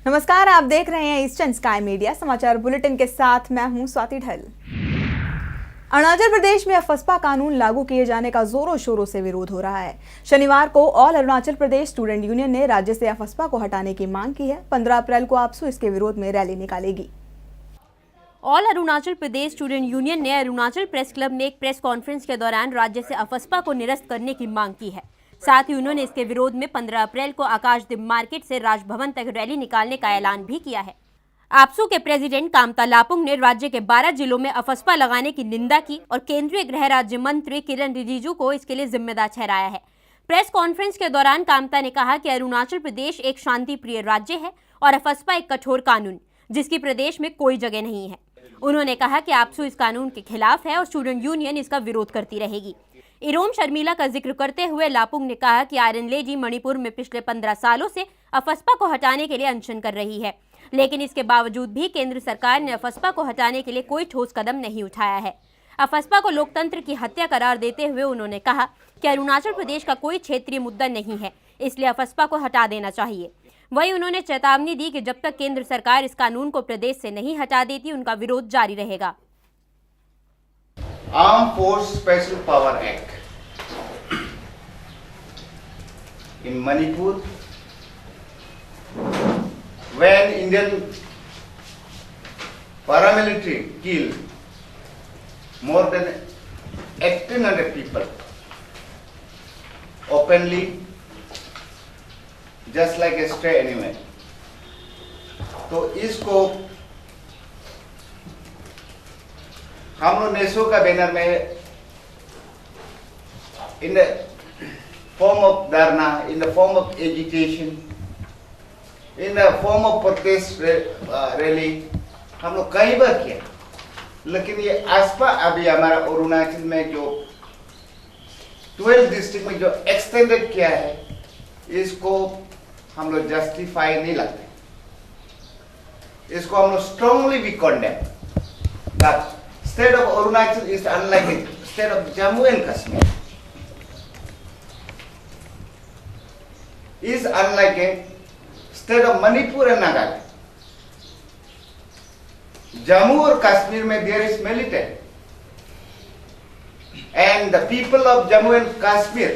नमस्कार, आप देख रहे हैं ईस्टर्न स्काई मीडिया समाचार बुलेटिन के साथ मैं हूं स्वाति ढल। अरुणाचल प्रदेश में अफस्पा कानून लागू किए जाने का जोरों शोरों से विरोध हो रहा है। शनिवार को all Arunachal Pradesh student union ने राज्य से अफस्पा को हटाने की मांग की है। 15 अप्रैल को आपसू इसके विरोध में रैली निकालेगी। All Arunachal Pradesh student union ने अरुणाचल प्रेस क्लब में एक प्रेस कॉन्फ्रेंस के दौरान राज्य से अफस्पा को निरस्त करने की मांग की है। साथ ही उन्होंने इसके विरोध में 15 अप्रैल को आकाशदीप मार्केट से राजभवन तक रैली निकालने का ऐलान भी किया है। आपसू के प्रेसिडेंट कामता लापुंग ने राज्य के 12 जिलों में अफस्पा लगाने की निंदा की और केंद्रीय गृह राज्य मंत्री किरण रिजिजू को इसके लिए जिम्मेदार ठहराया है। प्रेस कॉन्फ्रेंस के दौरान कामता ने कहा कि अरुणाचल प्रदेश एक शांति प्रिय राज्य है और अफस्पा एक कठोर कानून जिसकी प्रदेश में कोई जगह नहीं है। उन्होंने कहा कि आपसू इस कानून के खिलाफ है और स्टूडेंट यूनियन इसका विरोध करती रहेगी। इरोम शर्मिला का जिक्र करते हुए लापुंग ने कहा कि आयरन लेडी मणिपुर में पिछले 15 सालों से अफस्पा को हटाने के लिए अनशन कर रही है, लेकिन इसके बावजूद भी केंद्र सरकार ने अफस्पा को हटाने के लिए कोई ठोस कदम नहीं उठाया है। अफस्पा को लोकतंत्र की हत्या करार देते हुए उन्होंने कहा कि अरुणाचल प्रदेश का कोई क्षेत्रीय मुद्दा नहीं है, इसलिए अफस्पा को हटा देना चाहिए। वहीं उन्होंने चेतावनी दी कि जब तक केंद्र सरकार इस कानून को प्रदेश से नहीं हटा देती उनका विरोध जारी रहेगा। Armed Force Special Power Act in Manipur, when Indian paramilitary killed more than 1,800 people openly, just like a stray animal, तो इसको हम लोग नेशो का बैनर में इन द फॉर्म ऑफ धरना, in the form of education, in the form of protest rally हम लोग कई बार किया, लेकिन ये आसपा अभी हमारा अरुणाचल में जो 12 डिस्ट्रिक्ट में जो एक्सटेंडेड किया है, इसको हम लोग जस्टिफाई नहीं लगते। इसको हम लोग स्ट्रांगली भी condemn that state of Arunachal is unlike the state of Jammu and Kashmir, is unlike a state of Manipur and Nagaland. Jammu और Kashmir में there is military, and the people of Jammu and Kashmir,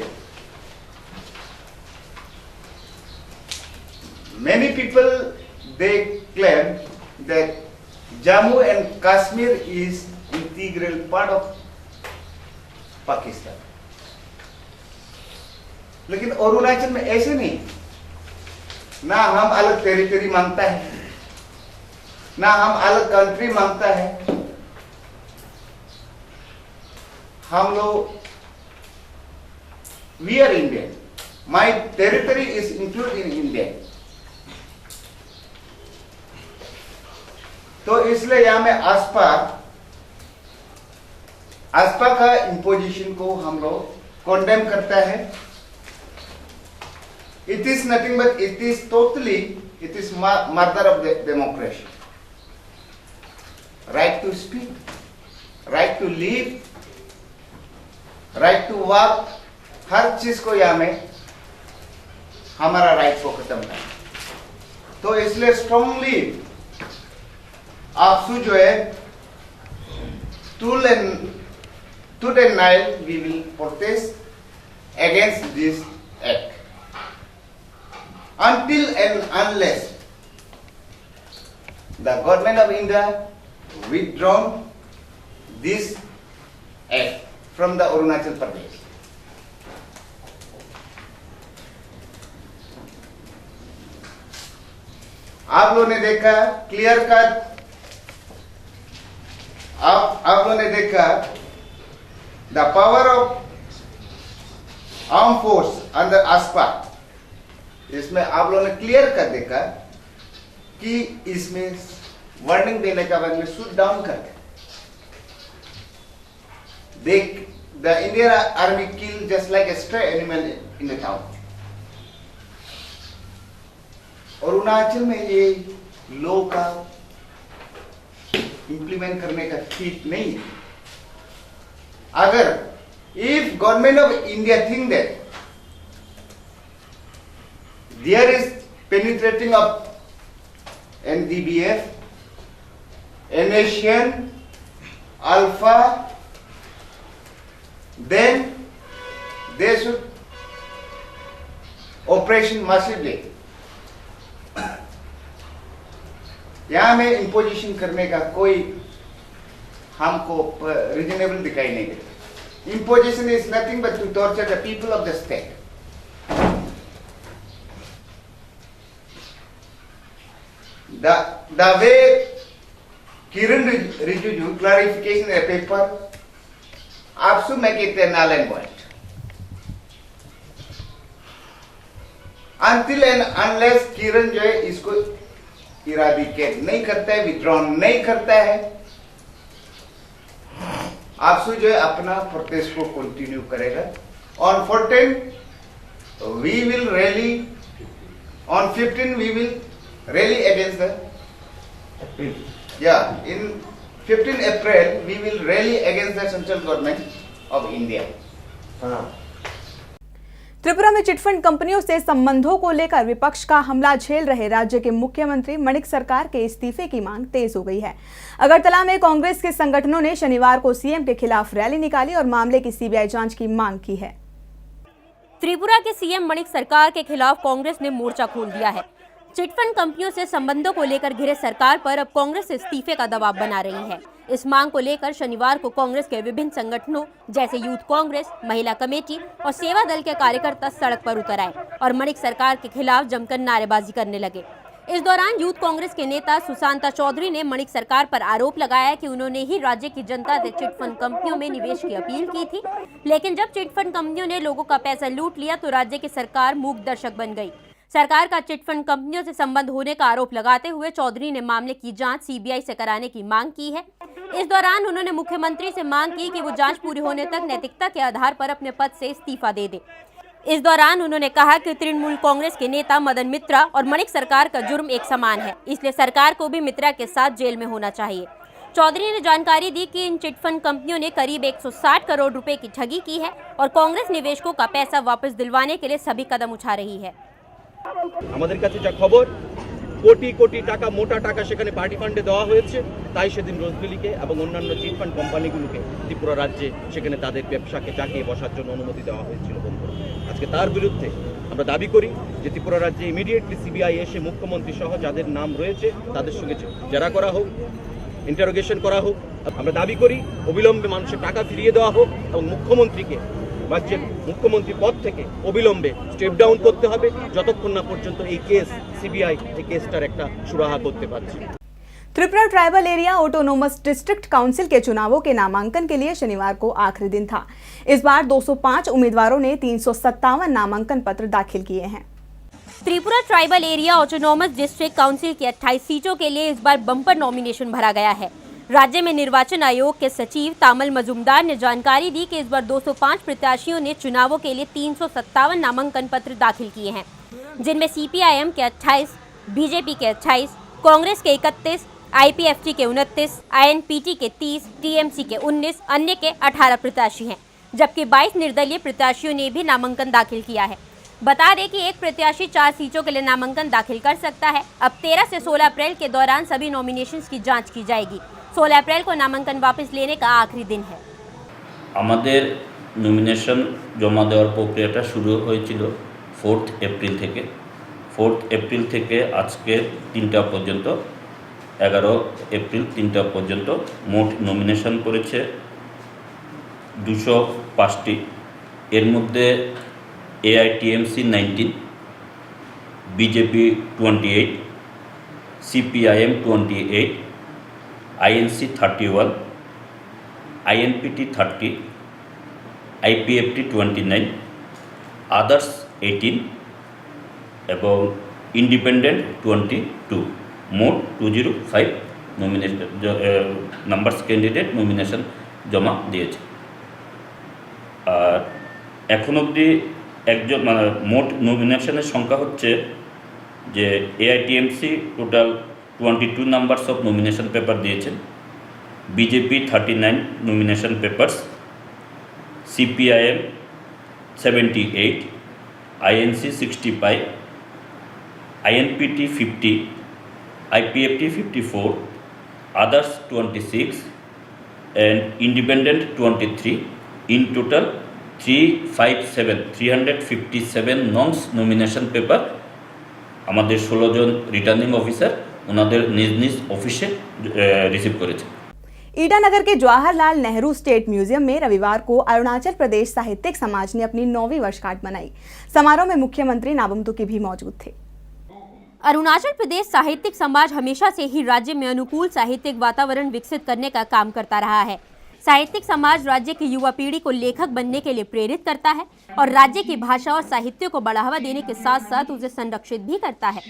many people they claim that Jammu and Kashmir is integral part of Pakistan, लेकिन अरुणाचल में ऐसे नहीं। ना हम अलग territory मांगता है, ना हम अलग कंट्री मांगता है। हम लोग we are Indian, my territory is include in India. तो इसलिए यहां में आसपा का इम्पोजिशन को हम लोग कॉन्डेम करता है। It is nothing but it is totally it is murder of democracy. Right to speak, right to live, right to work, हर चीज को यहां में हमारा राइट को खत्म करना। तो इसलिए स्ट्रांगली आपसू जो है tooth and nail we will protest against this act until and unless the government of India withdrawn this act from the Arunachal Pradesh. आप लोगों ने देखा क्लियर कट, आप लोगों ने देखा the power of arm force under आसपा। इसमें आप लोगों ने क्लियर कर देखा कि इसमें वार्निंग देने का बाद में शूट डाउन करके देख the Indian army kill just like a stray animal in the town. Arunachal में ये लॉ का इंप्लीमेंट करने का ठीक नहीं है। अगर if government of India think that there is penetrating of NDBF, NASIAN, Alpha, then they should operation massively. यहाँ में imposition करने का कोई हमको reasonable दिखाई नहीं देता. Imposition is nothing but to torture the people of the state. The way Kiran Rijiju clarification in a paper, आपसे मैं कहते हैं null and void. Until and unless किरण जो है इसको इरादिकेट नहीं करता है, विथड्रॉ नहीं करता है, आपसे जो है अपना प्रोटेस्ट को कंटिन्यू करेगा. On 14 we will rally, on 15 we will rally against the in 15 April we will rally against the central government of India. Tripura में चिटफंड कंपनियों से संबंधों को लेकर विपक्ष का हमला झेल रहे राज्य के मुख्यमंत्री मणिक सरकार के इस्तीफे की मांग तेज हो गई है. अगरतला में कांग्रेस के संगठनों ने शनिवार को सीएम के खिलाफ रैली निकाली और मामले की सीबीआई जांच की मांग की है. त्रिपुरा के सीएम मणिक सरकार के खिलाफ कांग्रेस ने मोर्चा खोल दिया है. चिटफंड कंपनियों से संबंधों को लेकर घिरे सरकार पर अब कांग्रेस इस्तीफे का दबाव बना रही है. इस मांग को लेकर शनिवार को कांग्रेस के विभिन्न संगठनों जैसे यूथ कांग्रेस, महिला कमेटी और सेवा दल के कार्यकर्ता सड़क पर उतर आए और मणिक सरकार के खिलाफ जमकर नारेबाजी करने लगे. इस दौरान यूथ कांग्रेस के नेता सुशांता चौधरी ने मणिक सरकार पर आरोप लगाया कि उन्होंने ही राज्य की जनता से चिटफंड कंपनियों में निवेश की अपील की थी, लेकिन जब चिटफंड कंपनियों ने लोगों का पैसा लूट लिया तो राज्य की सरकार मूक दर्शक बन गई. सरकार का चिटफंड कंपनियों से संबंध होने का आरोप लगाते हुए चौधरी ने मामले की जांच सीबीआई से कराने की मांग की है. इस दौरान उन्होंने मुख्यमंत्री से मांग की कि वो जांच पूरी होने तक नैतिकता के आधार पर अपने पद से इस्तीफा दे दे. इस दौरान उन्होंने कहा कि तृणमूल कांग्रेस के नेता मदन मित्रा और मणिक सरकार का जुर्म एक समान है, इसलिए सरकार को भी मित्रा के साथ जेल में होना चाहिए. चौधरी ने जानकारी दी कि इन चिटफंड कंपनियों ने करीब 160 करोड़ रुपए की ठगी की है और कांग्रेस निवेशकों का पैसा वापस दिलवाने के लिए सभी कदम उठा रही है. আমাদের কাছে যা খবর কোটি কোটি টাকা মোটা টাকা সেখানে পার্টি ফান্ডে দেওয়া হয়েছে, তাই সেদিন রোজভ্যালিকে এবং অন্যান্য চিটফান্ড কোম্পানিগুলোকে ত্রিপুরা রাজ্যে সেখানে তাদের ব্যবসাকে জাগিয়ে বসার জন্য অনুমতি দেওয়া হয়েছিল বন্ধুরা. আজকে তার বিরুদ্ধে আমরা দাবি করি যে ত্রিপুরা রাজ্যে ইমিডিয়েটলি সিবিআই এসে মুখ্যমন্ত্রী সহ যাদের নাম রয়েছে তাদের সঙ্গে জেরা করা হোক, ইন্টারোগেশন করা হোক. আমরা দাবি করি অবিলম্বে মানুষের টাকা ফিরিয়ে দেওয়া হোক এবং মুখ্যমন্ত্রীকে রাজ্যের মুখ্যমন্ত্রী পদ থেকে অবিলম্বে স্টেপ ডাউন করতে হবে যতক্ষণ না পর্যন্ত এই কেস সিবিআই এই কেসটার একটা সুরাহা করতে পারছে. Tripura tribal area autonomous district council के चुनावों के नामांकन के लिए शनिवार को आखिरी दिन था. इस बार 205 उम्मीदवारों ने 357 नामांकन पत्र दाखिल किए हैं. Tripura tribal area autonomous district council की 28 सीटों के लिए इस बार बम्पर नॉमिनेशन भरा गया है. राज्य में निर्वाचन आयोग के सचिव तामल मजुमदार ने जानकारी दी कि इस बार 205 प्रत्याशियों ने चुनावों के लिए 357 नामांकन पत्र दाखिल किए हैं, जिनमें सीपीआईएम के 28, बीजेपी के 28, कांग्रेस के 31, आईपीएफटी के 29, आईएनपीटी के 30, टीएमसी के 19, अन्य के 18 प्रत्याशी हैं, जबकि 22 निर्दलीय प्रत्याशियों ने भी नामांकन दाखिल किया है. बता दें कि एक प्रत्याशी 4 सीटों के लिए नामांकन दाखिल कर सकता है. अब 13 से 16 अप्रैल के दौरान सभी नॉमिनेशंस की जांच की जाएगी. 16 अप्रैल को नामांकन वापस लेने का आखिरी दिन है. আমাদের নমিনেশন জমা দেওয়ার প্রক্রিয়াটা শুরু হয়েছিল 4 এপ্রিল থেকে. 4 এপ্রিল থেকে আজকে 3টা পর্যন্ত, 11 এপ্রিল 3টা পর্যন্ত মোট নমিনেশন করেছে 205টি. এর মধ্যে এআইটিএমসি 19, বিজেপি 28, সিপিআইএম 28, आईएनसी 31, आईएनपीटी 30, आईपीएफटी 29, आदर्स 18 এবং ইন্ডিপেন্ডেন্ট 22, মোট 205 নমিনেশন নাম্বারস ক্যান্ডিডেট নমিনেশন জমা দিয়েছে. আর এখন অবধি একজন মোট নমিনেশনের সংখ্যা হচ্ছে যে AITMC total 22 numbers of nomination paper দিয়েছেন, BJP 39 nomination papers, CPIM 78, INC 65, INPT 50, IPFT 54, others 26, and independent 23. In total 357 নংস nomination paper আমাদের 16 জন রিটার্নিং অফিসার ওনাদের নিজ নিজ অফিসে রিসিভ করেছে। ईटानगर के जवाहरलाल नेहरू स्टेट म्यूजियम में रविवार को अरुणाचल प्रदेश साहित्यिक समाज ने अपनी 9वीं वर्षगांठ मनाई। समारोह में मुख्यमंत्री नाबम तुकी भी मौजूद थे। अरुणाचल प्रदेश साहित्यिक समाज हमेशा से ही राज्य में अनुकूल साहित्यिक वातावरण विकसित करने का काम करता रहा है। साहित्यिक समाज राज्य की युवा पीढ़ी को लेखक बनने के लिए प्रेरित करता है और राज्य की भाषा और साहित्य को बढ़ावा देने के साथ साथ उसे संरक्षित भी करता है।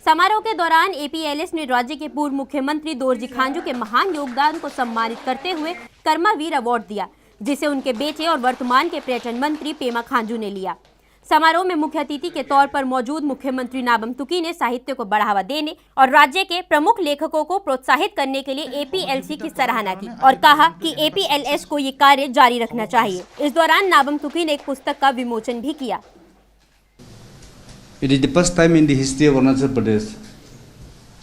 समारोह के दौरान APLS ने राज्य के पूर्व मुख्यमंत्री दोरजी खांजू के महान योगदान को सम्मानित करते हुए कर्मवीर अवार्ड दिया, जिसे उनके बेटे और वर्तमान के पर्यटन मंत्री पेमा खांजू ने लिया। समारोह में मुख्य अतिथि के तौर पर मौजूद मुख्यमंत्री नाबम तुकी ने साहित्य को बढ़ावा देने और राज्य के प्रमुख लेखकों को प्रोत्साहित करने के लिए APLC की सराहना की और कहा कि APLS को ये कार्य जारी रखना चाहिए। इस दौरान नाबम तुकी ने एक पुस्तक का विमोचन भी किया। It is the first time in the history of Arunachal Pradesh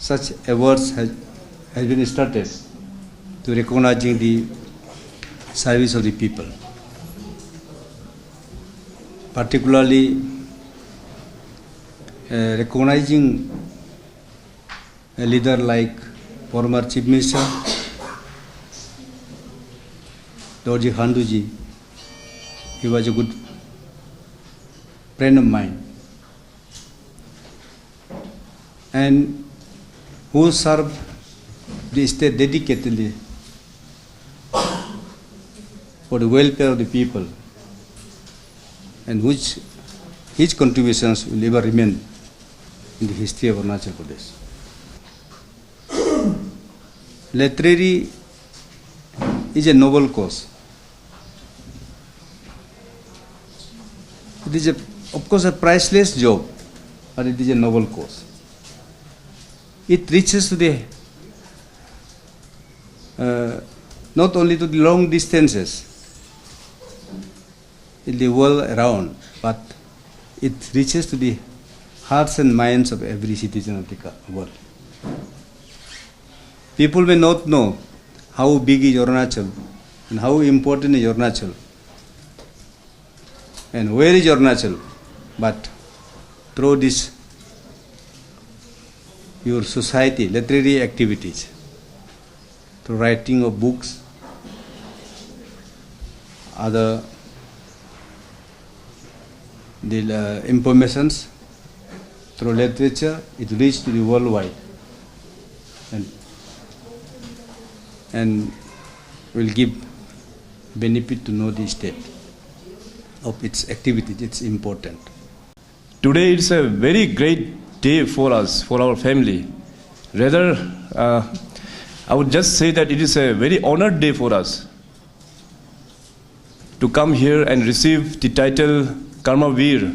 such awards has been started to recognizing the service of the people. Particularly recognizing a leader like former Chief Minister Dorji Khandu ji. He was a good friend of mine and who served the state dedicatedly for the welfare of the people, and which his contributions will ever remain in the history of Arunachal Pradesh. Literary is a noble cause. It is of course a priceless job, but it is a noble cause. It reaches to the not only to the long distances in the world around, but it reaches to the hearts and minds of every citizen of the world. People may not know how big is Arunachal and how important is Arunachal and where is Arunachal, but through this your society, literary activities, through writing of books, other the informations, through literature, it reaches to the worldwide and will give benefit to know the state of its activities. It's important. Today it's a very great day for us, for our family. Rather, I would just say that it is a very honored day for us to come here and receive the title Karmavir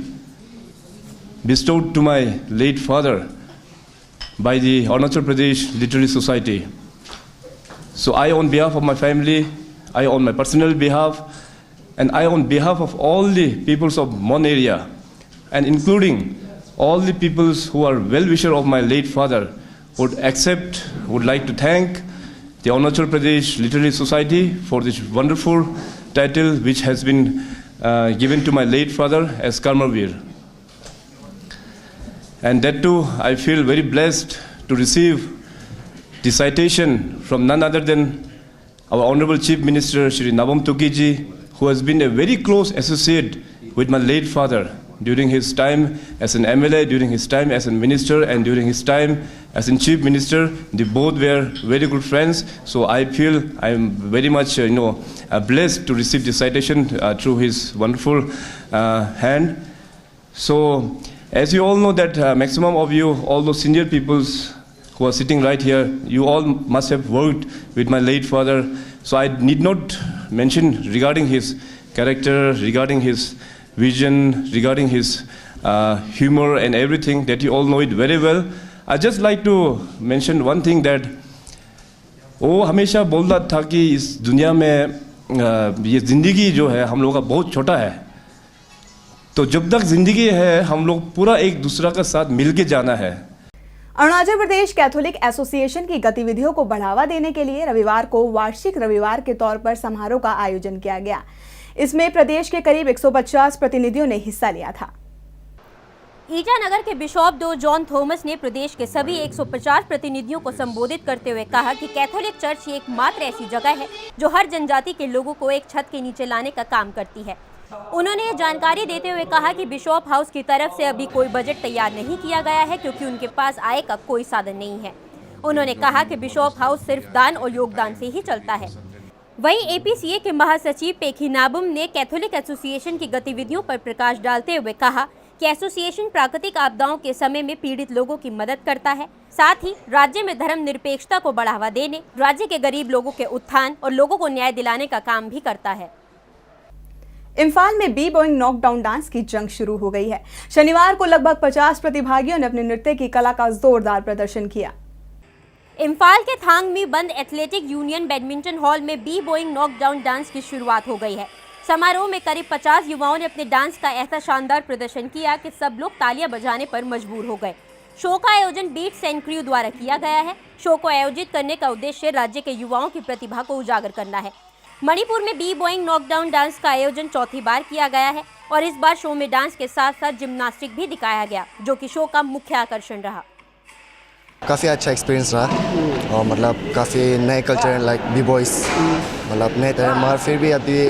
bestowed to my late father by the Arunachal Pradesh Literary Society. So I, on behalf of my family, I on my personal behalf, and I on behalf of all the peoples of Mon area, and including all the peoples who are well-wisher of my late father, would like to thank the Arunachal Pradesh Literary Society for this wonderful title which has been given to my late father as Karmavir. And that too, I feel very blessed to receive the citation from none other than our Honorable Chief Minister Shri Nabam Tuki ji, who has been a very close associate with my late father during his time as an MLA, during his time as a minister, and during his time as a chief minister. They both were very good friends. So I feel I am very much, blessed to receive the citation through his wonderful hand. So, as you all know that maximum of you, all those senior peoples who are sitting right here, you all must have worked with my late father. So I need not mention regarding his character, regarding his vision, regarding his humor and everything, that you all know it very well. I just like to mention one thing, that वो हमेशा बोलता था कि इस दुनिया में ये ज़िंदगी जो है हम लोगों का बहुत छोटा है, तो जब तक ज़िंदगी है हम लोग पूरा एक दूसरा का साथ मिल के जाना है। अरुणाचल प्रदेश कैथोलिक एसोसिएशन की गतिविधियों को बढ़ावा देने के लिए रविवार को वार्षिक रविवार के तौर पर समारोह का आयोजन किया गया। इसमें प्रदेश के करीब 150 प्रतिनिधियों ने हिस्सा लिया था। ईटानगर के बिशप डॉ जॉन थॉमस ने प्रदेश के सभी 150 प्रतिनिधियों को संबोधित करते हुए कहा कि कैथोलिक चर्च एकमात्र ऐसी जगह है जो हर जनजाति के लोगों को एक छत के नीचे लाने का काम करती है। उन्होंने ये जानकारी देते हुए कहा कि बिशप हाउस की तरफ से अभी कोई बजट तैयार नहीं किया गया है क्योंकि उनके पास आय का कोई साधन नहीं है। उन्होंने कहा कि बिशप हाउस सिर्फ दान और योगदान से ही चलता है। वहीं एपीसीए के महासचिव पेखी नाबुम ने कैथोलिक एसोसिएशन की गतिविधियों पर प्रकाश डालते हुए कहा कि एसोसिएशन प्राकृतिक आपदाओं के समय में पीड़ित लोगों की मदद करता है, साथ ही राज्य में धर्म निरपेक्षता को बढ़ावा देने, राज्य के गरीब लोगों के उत्थान और लोगों को न्याय दिलाने का काम भी करता है। इम्फाल में बी बॉइंग नॉकडाउन डांस की जंग शुरू हो गई है। शनिवार को लगभग 50 प्रतिभागियों ने अपने नृत्य की कला का जोरदार प्रदर्शन किया। इम्फाल के थांग में बंद एथलेटिक यूनियन बैडमिंटन हॉल में बी बॉइंग नॉकडाउन डांस की शुरुआत हो गई है। समारोह में करीब 50 युवाओं ने अपने डांस का ऐसा शानदार प्रदर्शन किया कि सब लोग तालियां बजाने पर मजबूर हो गए। शो का आयोजन बीट्स एंड क्रू द्वारा किया गया है। शो को आयोजित करने का उद्देश्य राज्य के युवाओं की प्रतिभा को उजागर करना है। मणिपुर में बी बॉइंग नॉकडाउन डांस का आयोजन चौथी बार किया गया है और इस बार शो में डांस के साथ साथ जिम्नास्टिक भी दिखाया गया, जो कि शो का मुख्य आकर्षण रहा। काफ़ी अच्छा एक्सपीरियंस रहा और मतलब काफ़ी नए कल्चर लाइक बी बॉयज़ मतलब नए तरह, मगर फिर भी अभी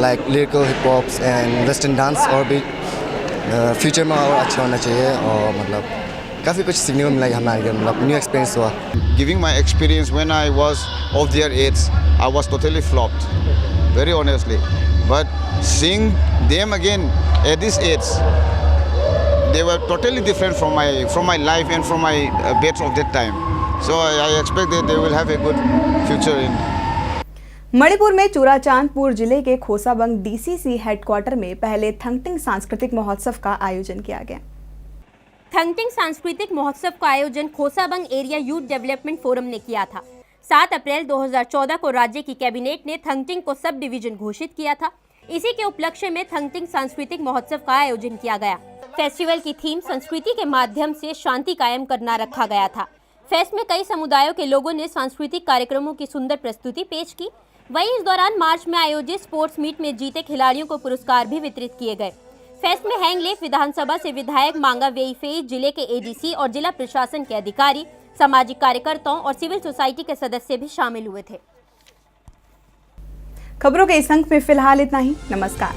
like lyrical hip hops and western dance और भी फ्यूचर में और अच्छा होना चाहिए और मतलब काफ़ी कुछ सीखने को मिला हमारे, मतलब न्यू एक्सपीरियंस हुआ। Giving my experience when I was of their age, I was totally flopped, very honestly. But seeing them again at this age, they were totally different from my life and from my bets of that time. So I expect that they will have a good future in. Manipur में चूराचांदपुर जिले के खोसाबंग DCC headquarter में पहले थंगटिंग सांस्कृतिक महोत्सव का आयोजन किया गया। थंगटिंग सांस्कृतिक महोत्सव का आयोजन खोसाबंग एरिया यूथ डेवलपमेंट फोरम ने किया था। 7 अप्रैल 2014 को राज्य की कैबिनेट ने थंगटिंग को सब डिवीजन घोषित किया था। इसी के उपलक्ष्य में थंगटिंग सांस्कृतिक महोत्सव का आयोजन किया गया। फेस्टिवल की थीम संस्कृति के माध्यम से शांति कायम करना रखा गया था। फेस्ट में कई समुदायों के लोगों ने सांस्कृतिक कार्यक्रमों की सुंदर प्रस्तुति पेश की। वहीं इस दौरान मार्च में आयोजित स्पोर्ट्स मीट में जीते खिलाड़ियों को पुरस्कार भी वितरित किए गए। फेस्ट में हैंगलेक विधानसभा से विधायक मांगा वेईफेई, जिले के एडीसी और जिला प्रशासन के अधिकारी, सामाजिक कार्यकर्ताओं और सिविल सोसाइटी के सदस्य भी शामिल हुए थे। खबरों के इस अंक में फिलहाल इतना ही। नमस्कार।